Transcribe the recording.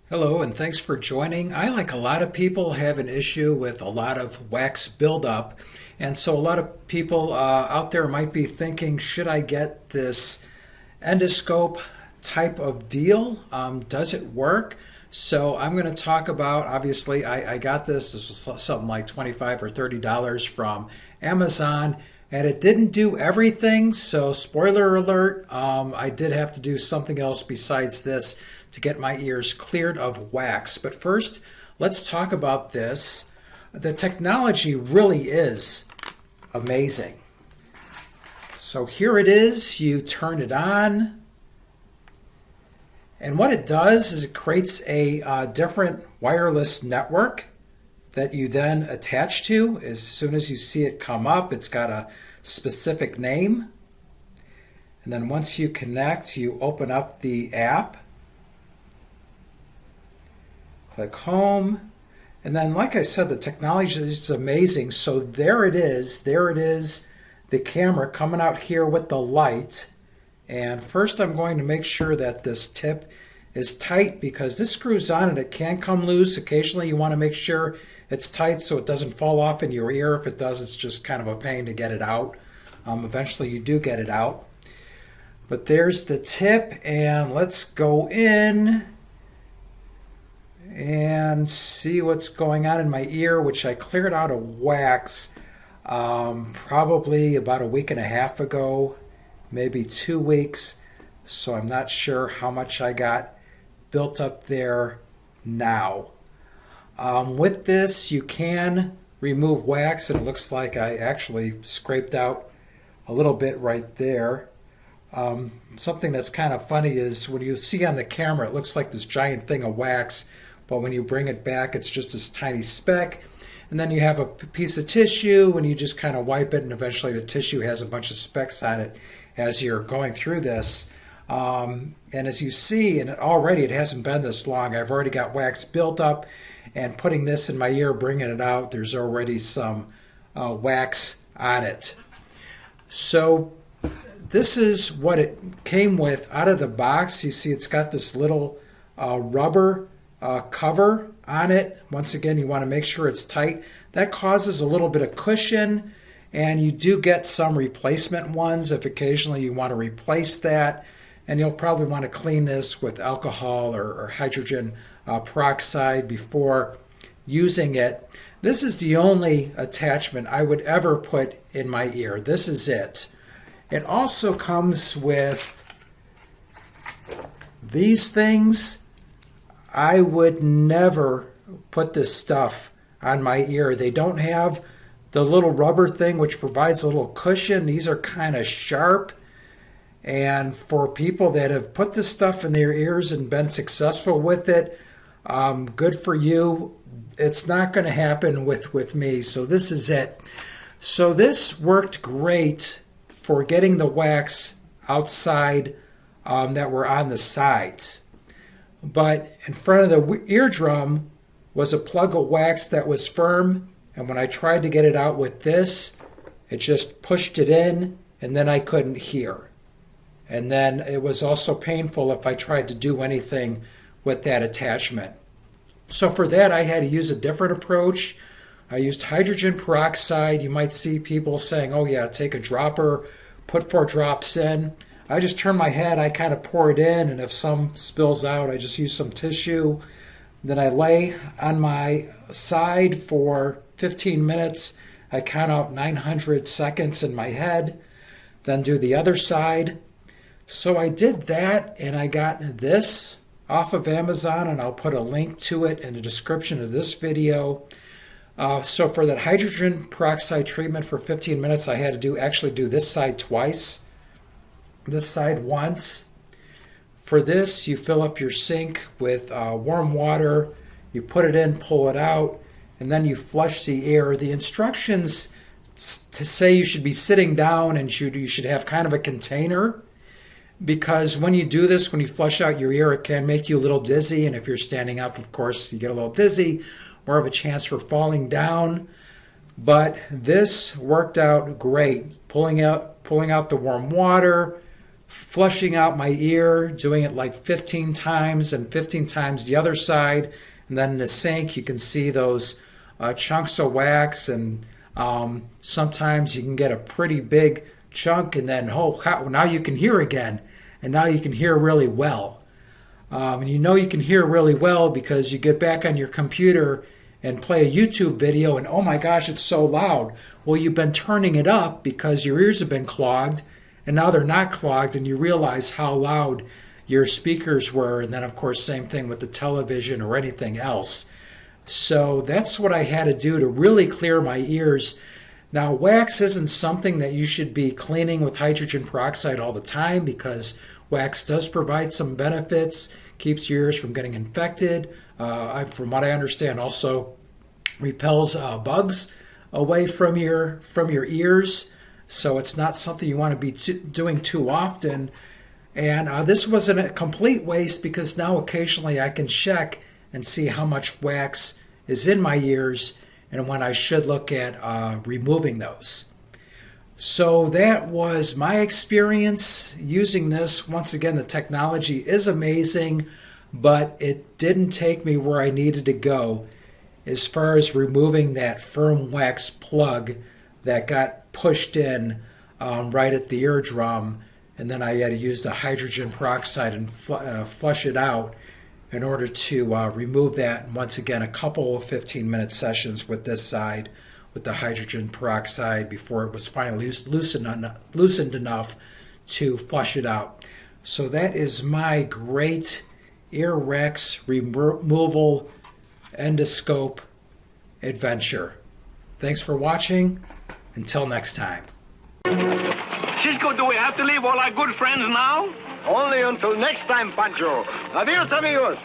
Hello, and thanks for joining. I, like a lot of people, have an issue with a lot of wax buildup. And so a lot of people out there might be thinking, should I get this endoscope type of deal? Does it work? So I'm going to talk about, obviously, I got this was something like $25 or $30 from Amazon. And it didn't do everything, so spoiler alert, I did have to do something else besides this to get my ears cleared of wax. But first, let's talk about this. The technology really is amazing. So here it is. You turn it on. And what it does is it creates a different wireless network that you then attach to. As soon as you see it come up, it's got a specific name. And then once you connect, you open up the app. Click home. And then, like I said, the technology is amazing. So there it is. There it is, the camera coming out here with the light. And first I'm going to make sure that this tip is tight because this screws on and it can come loose. Occasionally you want to make sure it's tight so it doesn't fall off in your ear. If it does, it's just kind of a pain to get it out. Eventually you do get it out. But there's the tip, and let's go in and see what's going on in my ear, which I cleared out of wax probably about a week and a half ago, maybe 2 weeks. So I'm not sure how much I got built up there now. With this, you can remove wax, and it looks like I actually scraped out a little bit right there. Something that's kind of funny is when you see on the camera, it looks like this giant thing of wax, but when you bring it back, it's just this tiny speck. And then you have a piece of tissue, and you just kind of wipe it, and eventually the tissue has a bunch of specks on it as you're going through this. And as you see, and already it hasn't been this long, I've already got wax built up, and putting this in my ear, bringing it out, there's already some wax on it. So this is what it came with out of the box. You see it's got this little rubber cover on it. Once again, you want to make sure it's tight. That causes a little bit of cushion, and you do get some replacement ones if occasionally you want to replace that. And you'll probably want to clean this with alcohol or hydrogen peroxide before using it. This is the only attachment I would ever put in my ear. This is it. It also comes with these things. I would never put this stuff on my ear. They don't have the little rubber thing which provides a little cushion. These are kind of sharp. And for people that have put this stuff in their ears and been successful with it, good for you. It's not going to happen with me. So this is it. So this worked great for getting the wax outside that were on the sides. But in front of the eardrum was a plug of wax that was firm, and when I tried to get it out with this, it just pushed it in, and then I couldn't hear. And then it was also painful if I tried to do anything with that attachment. So for that, I had to use a different approach. I used hydrogen peroxide. You might see people saying, oh yeah, take a dropper, put 4 drops in. I just turn my head, I kind of pour it in, and if some spills out, I just use some tissue. Then I lay on my side for 15 minutes. I count out 900 seconds in my head, then do the other side. So I did that, and I got this off of Amazon, and I'll put a link to it in the description of this video. So for that hydrogen peroxide treatment for 15 minutes, I had to actually do this side twice. This side once. For this, you fill up your sink with warm water, you put it in, pull it out, and then you flush the air. The instructions to say you should be sitting down and you should have kind of a container, because when you do this, when you flush out your ear, it can make you a little dizzy, and if you're standing up, of course, you get a little dizzy, more of a chance for falling down. But this worked out great. Pulling out the warm water, flushing out my ear, doing it like 15 times and 15 times the other side. And then in the sink, you can see those chunks of wax, and sometimes you can get a pretty big chunk, and then now you can hear again, and now you can hear really well. And you know you can hear really well because you get back on your computer and play a YouTube video, and oh my gosh, it's so loud. Well, you've been turning it up because your ears have been clogged, and now they're not clogged, and you realize how loud your speakers were. And then, of course, same thing with the television or anything else. So that's what I had to do to really clear my ears. Now, wax isn't something that you should be cleaning with hydrogen peroxide all the time, because wax does provide some benefits, keeps your ears from getting infected. From what I understand, also repels bugs away from your ears. So it's not something you want to be doing too often. And this wasn't a complete waste, because now occasionally I can check and see how much wax is in my ears and when I should look at removing those. So that was my experience using this. Once again, the technology is amazing, but it didn't take me where I needed to go as far as removing that firm wax plug that got pushed in right at the eardrum. And then I had to use the hydrogen peroxide and flush it out in order to remove that. And once again, a couple of 15-minute sessions with this side with the hydrogen peroxide before it was finally loosened enough to flush it out. So that is my great Earwax Removal Endoscope Adventure. Thanks for watching. Until next time. Cisco, do we have to leave all our good friends now? Only until next time, Pancho. Adios, amigos.